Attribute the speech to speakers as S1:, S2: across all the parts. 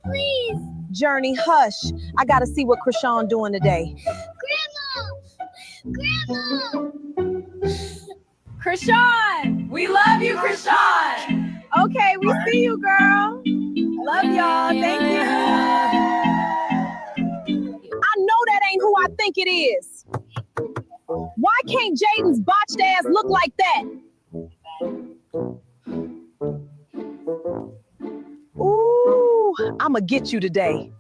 S1: please. Journey, hush. I gotta see what Krishan doing today. Grandma! Krishan! We love you, Krishan! Okay, we see you, girl. Love y'all. Thank you. I know that ain't who I think it is. Why can't Jaden's botched ass look like that? Ooh, I'ma get you today.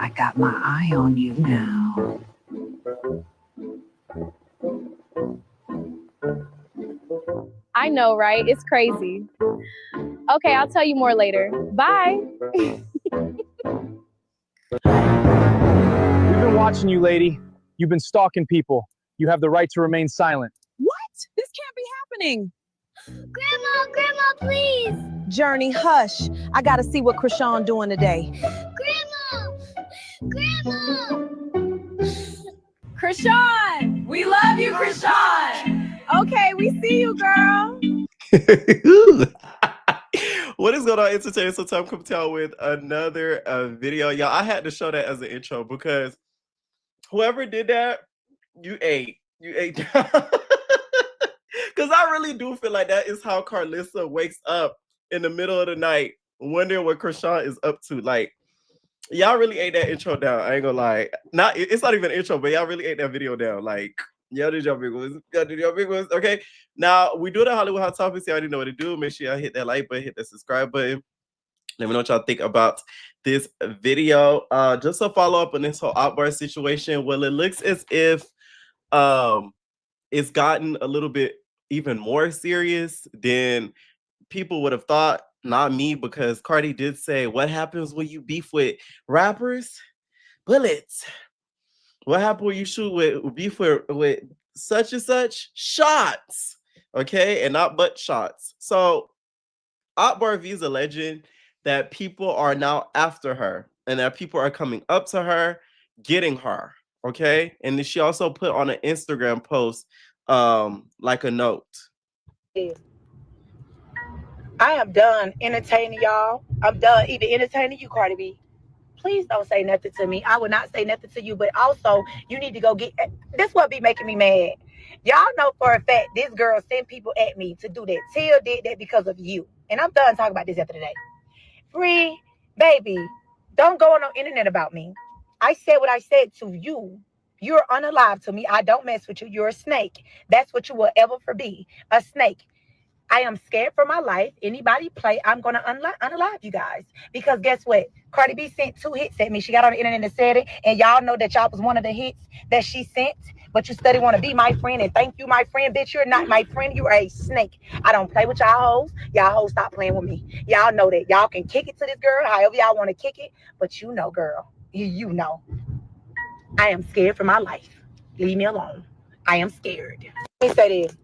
S2: I got my eye on you now.
S3: I know, right? It's crazy. Okay, I'll tell you more later. Bye.
S4: We've been watching you, lady. You've been stalking people. You have the right to remain silent.
S1: What? This can't be happening. Grandma, please. Journey, hush. I gotta see what Krishan doing today. Grandma! Krishan! We love you, Krishan! Okay, we see you, girl.
S5: What is going on, entertainment? So time come tell with another video. Y'all, I had to show that as an intro because whoever did that, you ate down. Because I really do feel like that is how Carlissa wakes up in the middle of the night wondering what Krishan is up to. Like, y'all really ate that intro down. I ain't gonna lie. It's not even an intro, but y'all really ate that video down. Like, y'all did your big ones. Y'all did your big ones. Okay. Now we do the Hollywood Hot Topics. Y'all already know what to do. Make sure y'all hit that like button, hit that subscribe button. Let me know what y'all think about this video. Just to follow up on this whole Akbar situation. Well, it looks as if it's gotten a little bit even more serious than people would have thought. Not me, because Cardi did say, what happens when you beef with rappers? Bullets. What happens when you shoot with beef with such and such? Shots. Okay, and not but shots. So Akbar V's a legend that people are now after her and that people are coming up to her, getting her. Okay, and then she also put on an Instagram post like a note.
S6: I am done entertaining y'all. I'm done even entertaining you, Cardi B. Please don't say nothing to me. I will not say nothing to you, but also you need to go get. This what be making me mad. Y'all know for a fact this girl sent people at me to do that. Tia did that because of you. And I'm done talking about this after today. Bree, baby, don't go on the internet about me. I said what I said to you. You're unalive to me. I don't mess with you. You're a snake. That's what you will ever be. A snake. I am scared for my life. Anybody play, I'm going to unalive you guys. Because guess what? Cardi B sent 2 hits at me. She got on the internet and said it. And y'all know that y'all was one of the hits that she sent. But you steady want to be my friend. And thank you, my friend. Bitch, you're not my friend. You are a snake. I don't play with y'all hoes. Y'all hoes stop playing with me. Y'all know that. Y'all can kick it to this girl however y'all want to kick it. But you know, girl. You know. I am scared for my life. Leave me alone. I am scared. Let me say this.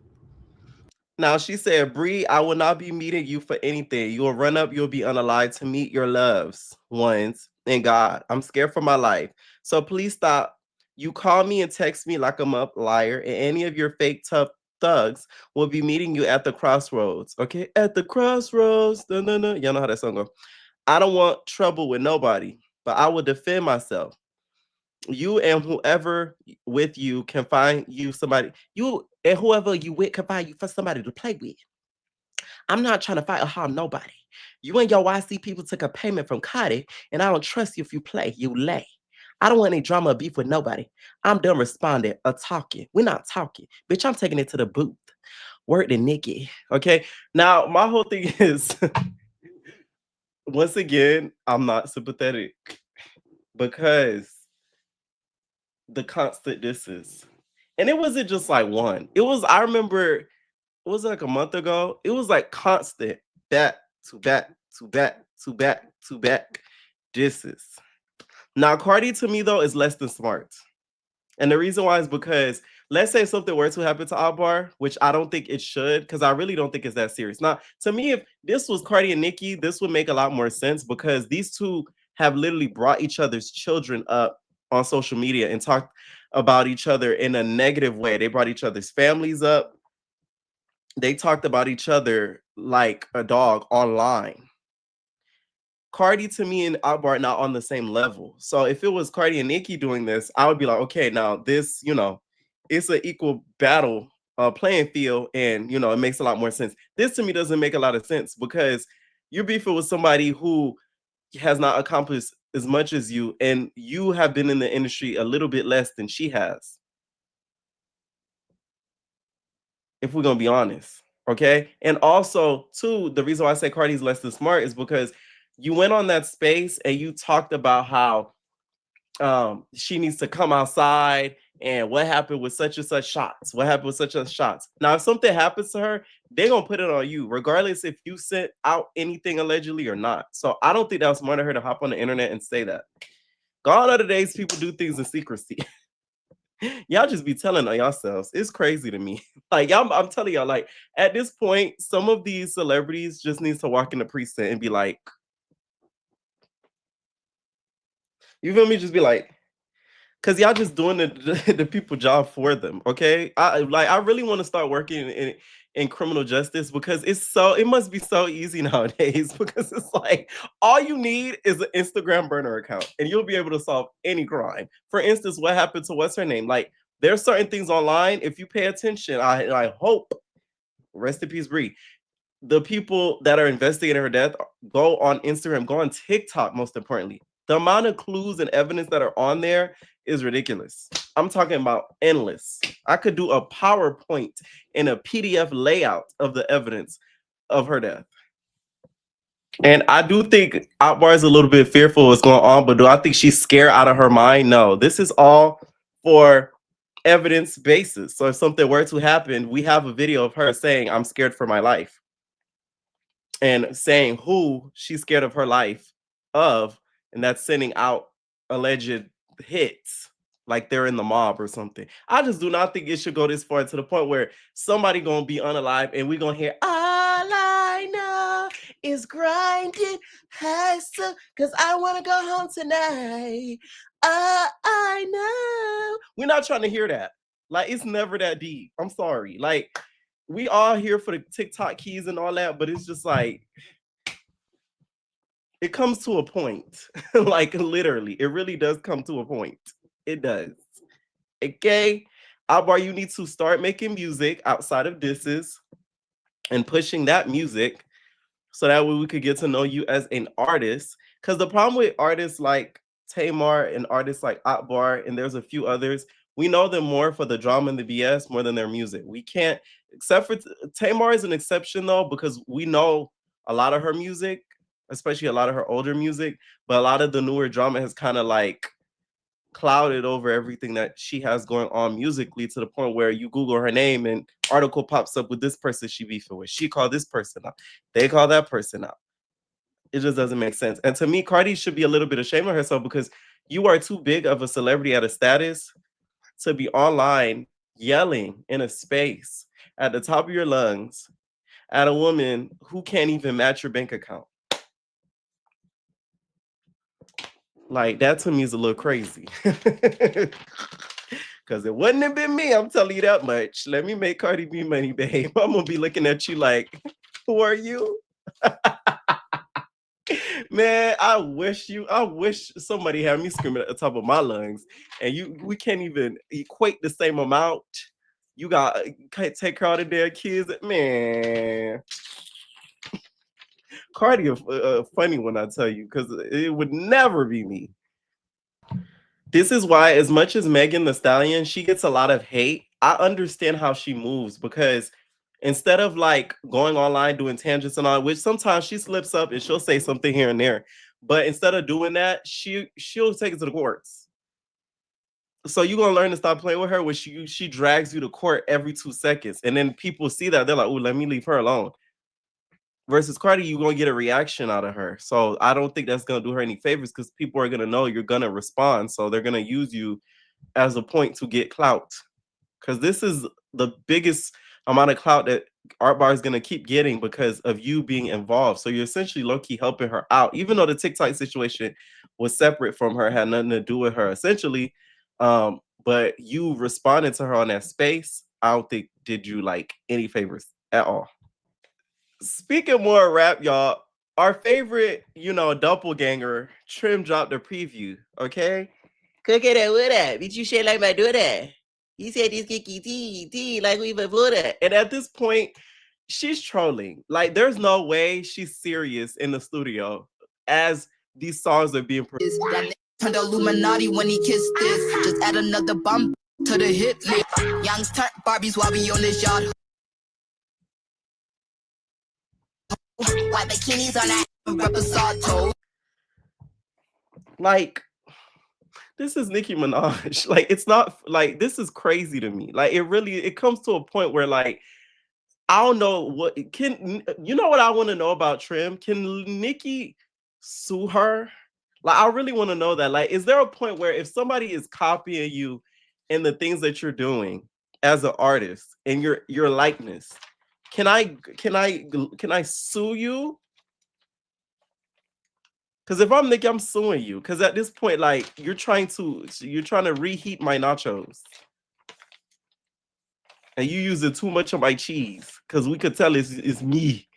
S5: Now she said, Bree, I will not be meeting you for anything. You will run up, you'll be unalive to meet your loves ones in God. I'm scared for my life. So please stop. You call me and text me like I'm a liar, and any of your fake tough thugs will be meeting you at the crossroads. Okay? At the crossroads. Y'all know how that song goes. I don't want trouble with nobody, but I will defend myself. You and whoever with you can find you somebody. You and whoever you with can find you for somebody to play with. I'm not trying to fight or harm nobody. You and your YC people took a payment from Cardi, and I don't trust you if you play. You lay. I don't want any drama or beef with nobody. I'm done responding or talking. We're not talking. Bitch, I'm taking it to the booth. Word to Nicki. Okay? Now, my whole thing is, once again, I'm not sympathetic because the constant disses. And it wasn't just like one. It was, I remember, it was like a month ago. It was like constant back to back to back to back to back disses. Now, Cardi to me, though, is less than smart. And the reason why is because let's say something were to happen to Akbar, which I don't think it should, because I really don't think it's that serious. Now, to me, if this was Cardi and Nicki, this would make a lot more sense because these two have literally brought each other's children up on social media and talked about each other in a negative way. They brought each other's families up. they talked about each other like a dog online. Cardi to me and Akbar are not on the same level. So if it was Cardi and Nicki doing this, I would be like, okay, now this, it's an equal battle playing field, and it makes a lot more sense. This to me doesn't make a lot of sense because you're beefing with somebody who has not accomplished as much as you, and you have been in the industry a little bit less than she has. If we're gonna be honest. Okay. And also, too, the reason why I say Cardi's less than smart is because you went on that space and you talked about how she needs to come outside and what happened with such and such shots. What happened with such and such shots? Now, if something happens to her, they're gonna put it on you, regardless if you sent out anything allegedly or not. So I don't think that was smart of her to hop on the internet and say that. Gone are the days people do things in secrecy. Y'all just be telling on yourselves. It's crazy to me. Like y'all, I'm telling y'all, like at this point, some of these celebrities just needs to walk in the precinct and be like, you feel me? Just be like, cause y'all just doing the people job for them. Okay. I really want to start working in criminal justice because it must be so easy nowadays because it's like all you need is an Instagram burner account and you'll be able to solve any crime. For instance, what happened to what's her name? Like there's certain things online. If you pay attention, I hope, rest in peace, Bree. The people that are investigating her death go on Instagram, go on TikTok, most importantly. The amount of clues and evidence that are on there is ridiculous. I'm talking about endless. I could do a PowerPoint and a PDF layout of the evidence of her death. And I do think Akbar is a little bit fearful of what's going on, but do I think she's scared out of her mind? No. This is all for evidence basis. So if something were to happen, we have a video of her saying, I'm scared for my life. And saying who she's scared of her life of, and that's sending out alleged hits like they're in the mob or something. I just do not think it should go this far to the point where somebody gonna be unalive and we gonna hear all I know is grinding hustle because I want to go home tonight. I know. We're not trying to hear that. Like it's never that deep. I'm sorry. Like we all here for the TikTok keys and all that, but it's just like it comes to a point. Like literally, it really does come to a point. It does. Okay. Akbar, you need to start making music outside of disses and pushing that music so that way we could get to know you as an artist. Because the problem with artists like Tamar and artists like Akbar, and there's a few others, we know them more for the drama and the BS more than their music. We can't, except for Tamar is an exception though, because we know a lot of her music, especially a lot of her older music, but a lot of the newer drama has kind of like clouded over everything that she has going on musically to the point where you Google her name and article pops up with this person she beefing with. She called this person out. They call that person out. It just doesn't make sense. And to me, Cardi should be a little bit ashamed of herself because you are too big of a celebrity at a status to be online yelling in a space at the top of your lungs at a woman who can't even match your bank account. Like that to me is a little crazy. Because it wouldn't have been me, I'm telling you that much. Let me make Cardi B money, babe. I'm gonna be looking at you like, who are you? Man, I wish somebody had me screaming at the top of my lungs, and we can't even equate the same amount. You can't take care of the damn kids, man. Cardi a funny one, I tell you, because it would never be me. This is why, as much as Megan Thee Stallion, she gets a lot of hate. I understand how she moves because instead of like going online doing tangents and all, which sometimes she slips up and she'll say something here and there, but instead of doing that, she'll take it to the courts. So you're gonna learn to stop playing with her, which she drags you to court every 2 seconds, and then people see that they're like, "Oh, let me leave her alone." Versus Cardi, you're gonna get a reaction out of her. So I don't think that's gonna do her any favors because people are gonna know you're gonna respond. So they're gonna use you as a point to get clout. Because this is the biggest amount of clout that Akbar is gonna keep getting because of you being involved. So you're essentially low-key helping her out, even though the TikTok situation was separate from her, had nothing to do with her essentially. But you responded to her on that space, I don't think did you like any favors at all. Speaking more rap, y'all, our favorite, doppelganger, Trim dropped a preview, okay? Cook it at what at? Bitch, you shit like my daughter. He said this kiki tea, like we even Florida. And at this point, she's trolling. Like, there's no way she's serious in the studio as these songs are being produced.
S7: Turned Illuminati when he kissed this. Just add another bomb to the hit list. Youngs turn Barbies while we on this yard. White bikinis on that reposado.
S5: Like, this is Nicki Minaj. Like, it's not like, this is crazy to me. Like, it comes to a point where, like, I don't know what what I want to know about Trim? Can Nicki sue her? Like, I really want to know that. Like, is there a point where if somebody is copying you in the things that you're doing as an artist and your likeness, can I sue you? Because if I'm Nicki, I'm suing you. Because at this point, like, you're trying to reheat my nachos. And you using too much of my cheese. Because we could tell it's me.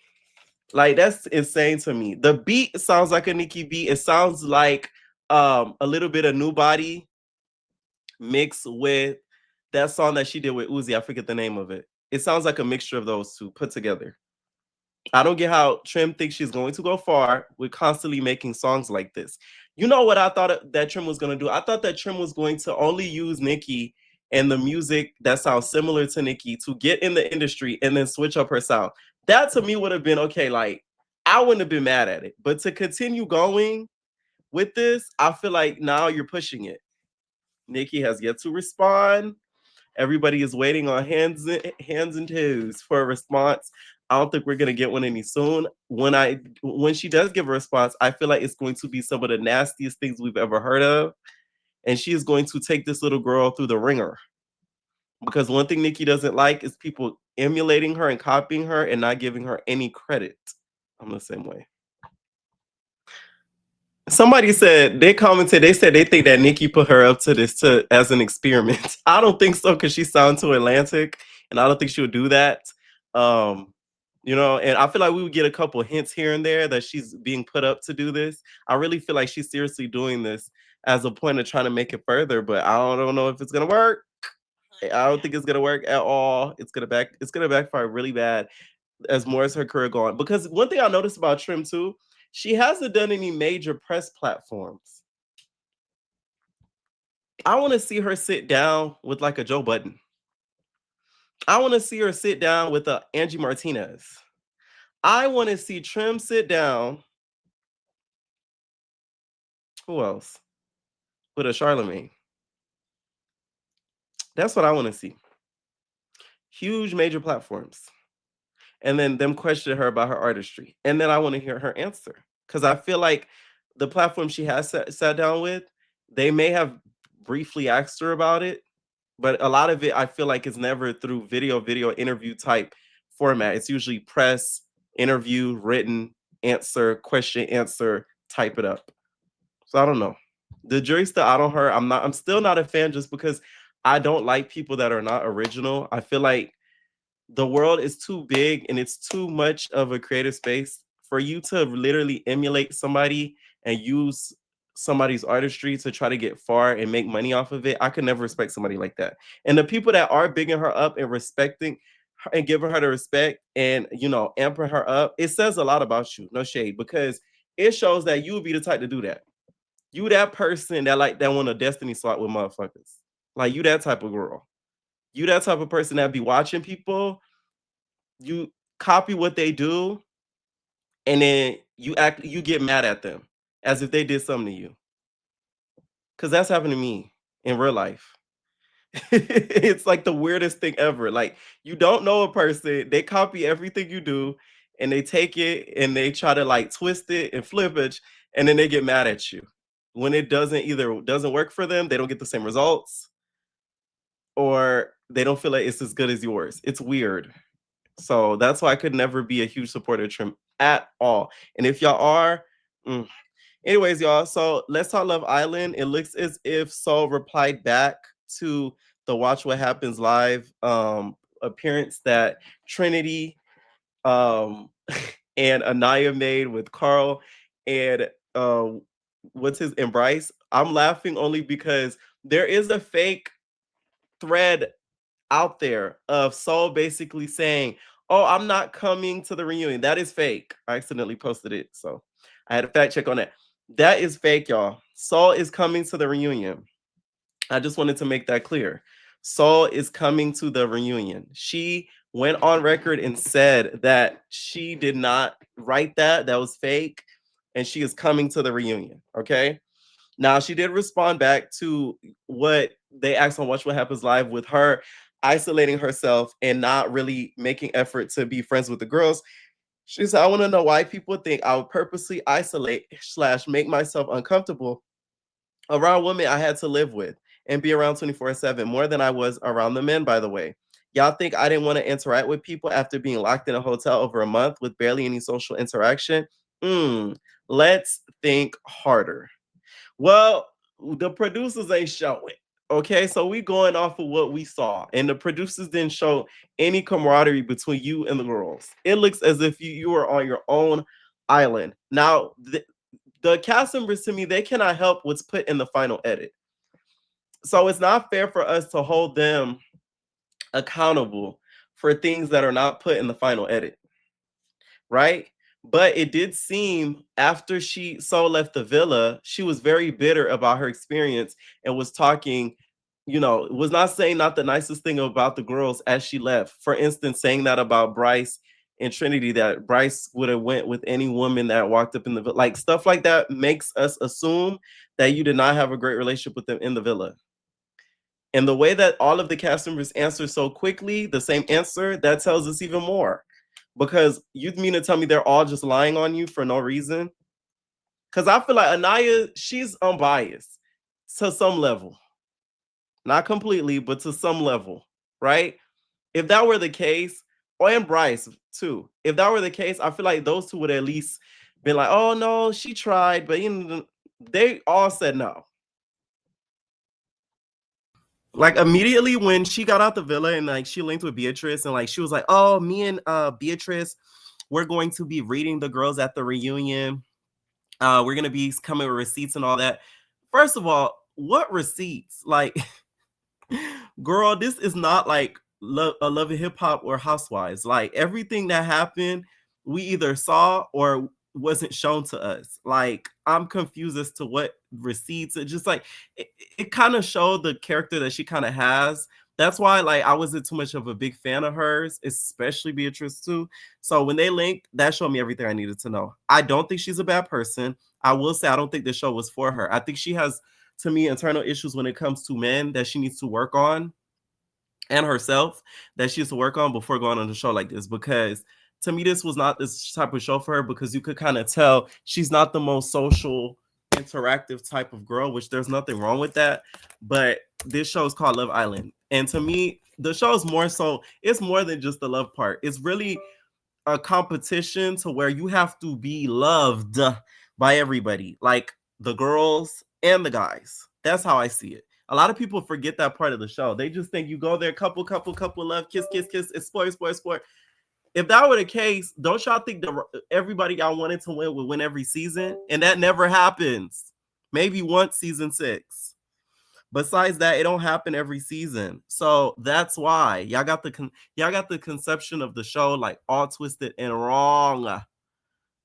S5: Like, that's insane to me. The beat sounds like a Nicki beat. It sounds like a little bit of New Body mixed with that song that she did with Uzi. I forget the name of it. It sounds like a mixture of those two put together. I don't get how Trim thinks she's going to go far with constantly making songs like this. You know what I thought that Trim was going to do? I thought that Trim was going to only use Nicki and the music that sounds similar to Nicki to get in the industry and then switch up her sound. That to me would have been okay. Like, I wouldn't have been mad at it. But to continue going with this, I feel like now you're pushing it. Nicki has yet to respond. Everybody is waiting on hands and toes for a response. I don't think we're gonna get one any soon. When she does give a response, I feel like it's going to be some of the nastiest things we've ever heard of. And she is going to take this little girl through the ringer. Because one thing Nicki doesn't like is people emulating her and copying her and not giving her any credit. I'm the same way. Somebody said, they commented, they said they think that Nicki put her up to this as an experiment. I don't think so, because she sounds too Atlantic, and I don't think she would do that. And I feel like we would get a couple hints here and there that she's being put up to do this. I really feel like she's seriously doing this as a point of trying to make it further, but I don't know if it's gonna work. I don't think it's gonna work at all. It's gonna backfire really bad as more as her career going. Because one thing I noticed about Trim too, she hasn't done any major press platforms. I want to see her sit down with like a Joe Budden. I want to see her sit down with a Angie Martinez. I want to see Trim sit down. Who else? With a Charlemagne. That's what I want to see. Huge major platforms. And then them question her about her artistry. And then I want to hear her answer. Because I feel like the platform she has sat down with, they may have briefly asked her about it, but a lot of it I feel like is never through video interview type format. It's usually press, interview, written, answer, question, answer, type it up. So I don't know. The jury's still out on her. I'm still not a fan just because I don't like people that are not original. I feel like the world is too big and it's too much of a creative space for you to literally emulate somebody and use somebody's artistry to try to get far and make money off of it. I could never respect somebody like that. And the people that are bigging her up and respecting her and giving her the respect and, amping her up, it says a lot about you. No shade, because it shows that you would be the type to do that. You that person that want a destiny slot with motherfuckers. Like, you that type of girl. You that type of person that be watching people, you copy what they do, and then you get mad at them as if they did something to you. Because that's happened to me in real life. It's like the weirdest thing ever. Like, you don't know a person, they copy everything you do, and they take it and they try to like twist it and flip it, and then they get mad at you. When it doesn't work for them, they don't get the same results, or they don't feel like it's as good as yours. It's weird. So that's why I could never be a huge supporter of Trim at all. And if y'all are, anyways, y'all. So let's talk Love Island. It looks as if Soul replied back to the Watch What Happens Live appearance that Trinity and Anaya made with Carl and and Bryce. I'm laughing only because there is a fake thread out there of Saul basically saying, "Oh, I'm not coming to the reunion." That is fake. I accidentally posted it, so I had a fact check on that. That is fake, y'all. Saul is coming to the reunion. I just wanted to make that clear. Saul is coming to the reunion. She went on record and said that she did not write that. That was fake. And she is coming to the reunion. Okay. Now, she did respond back to what they asked on Watch What Happens Live with her isolating herself and not really making effort to be friends with the girls. She said, I want to know why people think I would purposely isolate / make myself uncomfortable around women I had to live with and be around 24/7 more than I was around the men, by the way. Y'all think I didn't want to interact with people after being locked in a hotel over a month with barely any social interaction? Let's think harder. Well, the producers ain't show it. Okay, so we going off of what we saw, and the producers didn't show any camaraderie between you and the girls. It looks as if you were on your own island. Now, the cast members, to me, they cannot help what's put in the final edit. So it's not fair for us to hold them accountable for things that are not put in the final edit, right? But it did seem after Sol left the villa, she was very bitter about her experience and was talking, was not saying not the nicest thing about the girls as she left. For instance, saying that about Bryce and Trinity, that Bryce would have went with any woman that walked up in the villa. Like stuff like that makes us assume that you did not have a great relationship with them in the villa. And the way that all of the cast members answer so quickly, the same answer, that tells us even more. Because you mean to tell me they're all just lying on you for no reason? Because I feel like Anaya, she's unbiased to some level. Not completely, but to some level, right? If that were the case, and Bryce too, if that were the case, I feel like those two would at least been like, oh no, she tried, but they all said no. Like immediately when she got out the villa and like she linked with Beatrice and like she was like, oh, me and Beatrice, we're going to be reading the girls at the reunion. We're gonna be coming with receipts and all that. First of all, what receipts? Like, girl, this is not like a Love and Hip Hop or Housewives. Like everything that happened, we either saw or wasn't shown to us. Like I'm confused as to what receipts. It just like it kind of showed the character that she kind of has. That's why like I wasn't too much of a big fan of hers, especially Beatrice too. So when they linked, that showed me everything I needed to know. I don't think she's a bad person. I will say I don't think the show was for her. I think she has, to me, internal issues when it comes to men that she needs to work on, and herself that she needs to work on before going on a show like this. Because to me, this was not this type of show for her, because you could kind of tell she's not the most social, interactive type of girl, which there's nothing wrong with that. But this show is called Love Island. And to me, the show is more so, it's more than just the love part. It's really a competition to where you have to be loved by everybody, like the girls and the guys. That's how I see it. A lot of people forget that part of the show. They just think you go there, couple, love, kiss, it's sport. If that were the case, don't y'all think that everybody y'all wanted to win would win every season? And that never happens. Maybe once season 6. Besides that, it don't happen every season. So that's why y'all got the conception of the show like all twisted and wrong.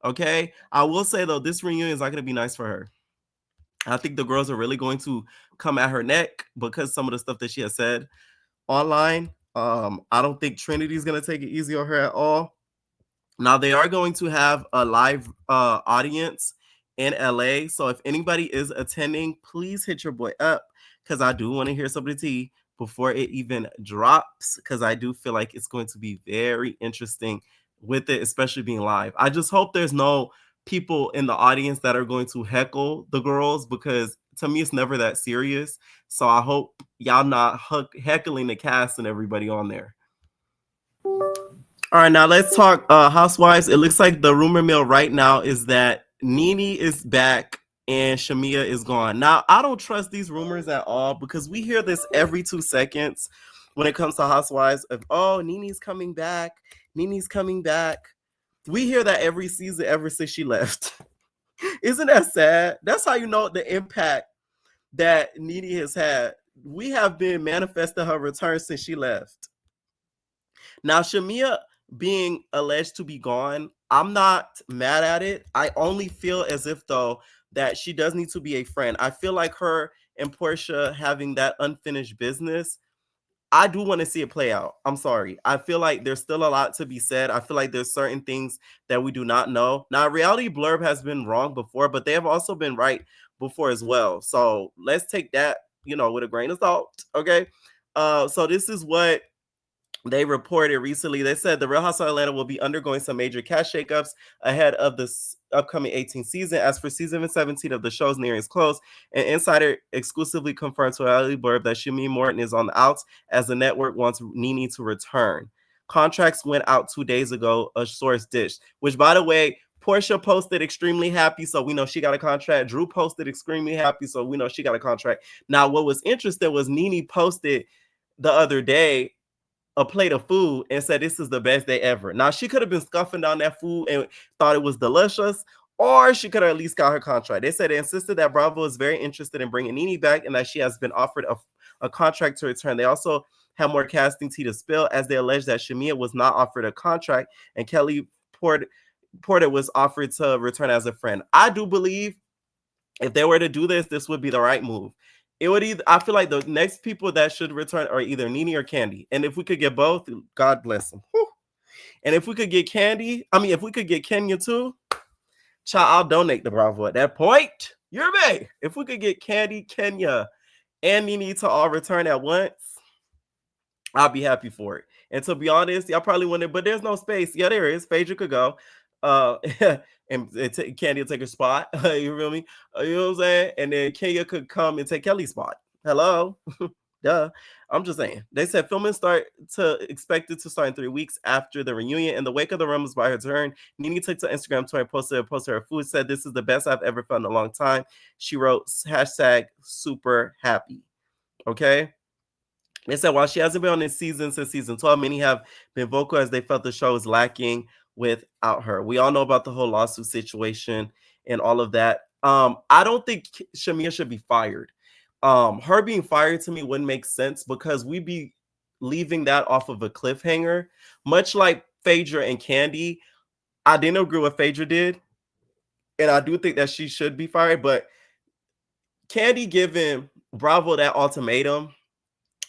S5: Okay, I will say though, this reunion is not going to be nice for her. I think the girls are really going to come at her neck because some of the stuff that she has said online. I don't think Trinity's going to take it easy on her at all. Now they are going to have a live audience in LA. So if anybody is attending, please hit your boy up, because I do want to hear some of the tea before it even drops, because I do feel like it's going to be very interesting with it, especially being live. I just hope there's no people in the audience that are going to heckle the girls, because to me, it's never that serious. So I hope y'all not heckling the cast and everybody on there. All right, now let's talk Housewives. It looks like the rumor mill right now is that Nene is back and Shamea is gone. Now, I don't trust these rumors at all, because we hear this every 2 seconds. when it comes to Housewives of, oh, Nene's coming back. Nene's coming back. We hear that every season ever since she left. Isn't that sad? That's how you know the impact that Nene has had. We have been manifesting her return since she left. Now, Shamea being alleged to be gone, I'm not mad at it. I only feel as if, though, that she does need to be a friend. I feel like her and Portia having that unfinished business, I do want to see it play out. I'm sorry. I feel like there's still a lot to be said. I feel like there's certain things that we do not know. Now, Reality Blurb has been wrong before, but they have also been right before as well. So let's take that, with a grain of salt. Okay. So this is what they reported recently. They said the Real Housewives of Atlanta will be undergoing some major cast shakeups ahead of this upcoming 18th season. As for season 17 of the show's nearing its close, an insider exclusively confirmed to Reality Blurb that Shamea Morton is on the outs as the network wants Nene to return. Contracts went out 2 days ago, a source dished, which, by the way, Portia posted extremely happy, so we know she got a contract. Drew posted extremely happy, so we know she got a contract. Now, what was interesting was Nene posted the other day a plate of food and said this is the best day ever. Now, she could have been scuffing down that food and thought it was delicious, or she could have at least got her contract. They said they insisted that Bravo is very interested in bringing Nene back and that she has been offered a contract to return. They also have more casting tea to spill, as they allege that Shamea was not offered a contract and Kelly Porter was offered to return as a friend. I do believe if they were to do this, this would be the right move. It would either, I feel like the next people that should return are either Nene or Candy. And if we could get both, God bless them. Whew. And if we could get if we could get Kenya too, child, I'll donate to Bravo at that point. You're me. If we could get Candy, Kenya, and Nene to all return at once, I'll be happy for it. And to be honest, y'all probably wouldn't, but there's no space. Yeah, there is. Phaedra could go. And Candy will take her spot. You feel me? You know what I'm saying? And then Kenya could come and take Kelly's spot. Hello? Duh. I'm just saying. They said filming expected to start in 3 weeks after the reunion. In the wake of the rumors by her turn, Nene took to Instagram to posted her food, said, "This is the best I've ever felt in a long time." She wrote, #super happy. Okay? They said while she hasn't been on this season since season 12, many have been vocal as they felt the show is lacking without her. We all know about the whole lawsuit situation and all of that. I don't think Shamea should be fired. Her being fired to me wouldn't make sense because we'd be leaving that off of a cliffhanger, much like Phaedra and Candy. I didn't agree with what Phaedra did, and I do think that she should be fired, but Candy giving Bravo that ultimatum,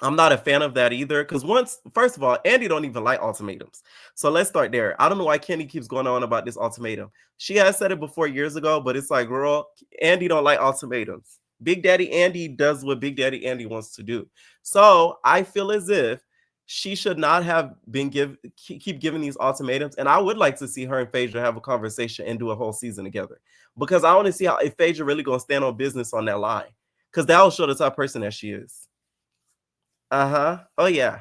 S5: I'm not a fan of that either. Because first of all, Andy don't even like ultimatums. So let's start there. I don't know why Candy keeps going on about this ultimatum. She has said it before years ago, but it's like, girl, Andy don't like ultimatums. Big Daddy Andy does what Big Daddy Andy wants to do. So I feel as if she should not have been keep giving these ultimatums. And I would like to see her and Phaedra have a conversation and do a whole season together. Because I want to see if Phaedra really going to stand on business on that lie. Because that will show the type of person that she is. Oh, yeah.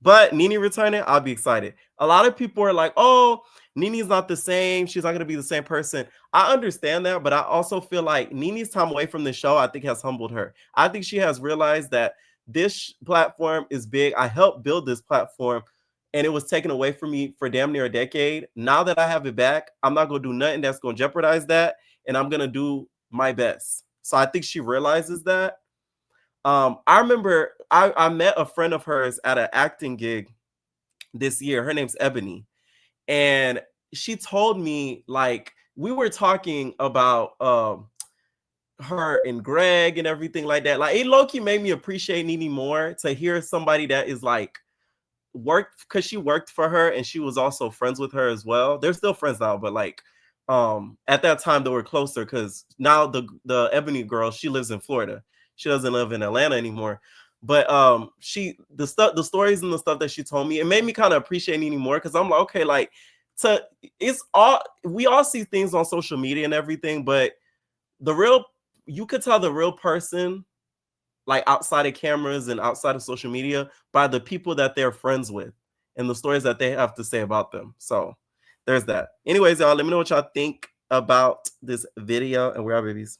S5: But Nene returning, I'll be excited. A lot of people are like, oh, Nene's not the same. She's not going to be the same person. I understand that, but I also feel like Nene's time away from the show, I think, has humbled her. I think she has realized that this platform is big. I helped build this platform, and it was taken away from me for damn near a decade. Now that I have it back, I'm not going to do nothing that's going to jeopardize that, and I'm going to do my best. So I think she realizes that. I remember I met a friend of hers at an acting gig this year. Her name's Ebony. And she told me, like, we were talking about her and Greg and everything like that. Like, it low-key made me appreciate Nene more to hear somebody that is like worked, because she worked for her and she was also friends with her as well. They're still friends now, but like at that time they were closer because now the Ebony girl, she lives in Florida. She doesn't live in Atlanta anymore. But the stories and the stuff that she told me, it made me kind of appreciate Nene more because I'm like, okay, like we all see things on social media and everything, but you could tell the real person, like outside of cameras and outside of social media, by the people that they're friends with and the stories that they have to say about them. So there's that. Anyways, y'all, let me know what y'all think about this video, and we're out, babies.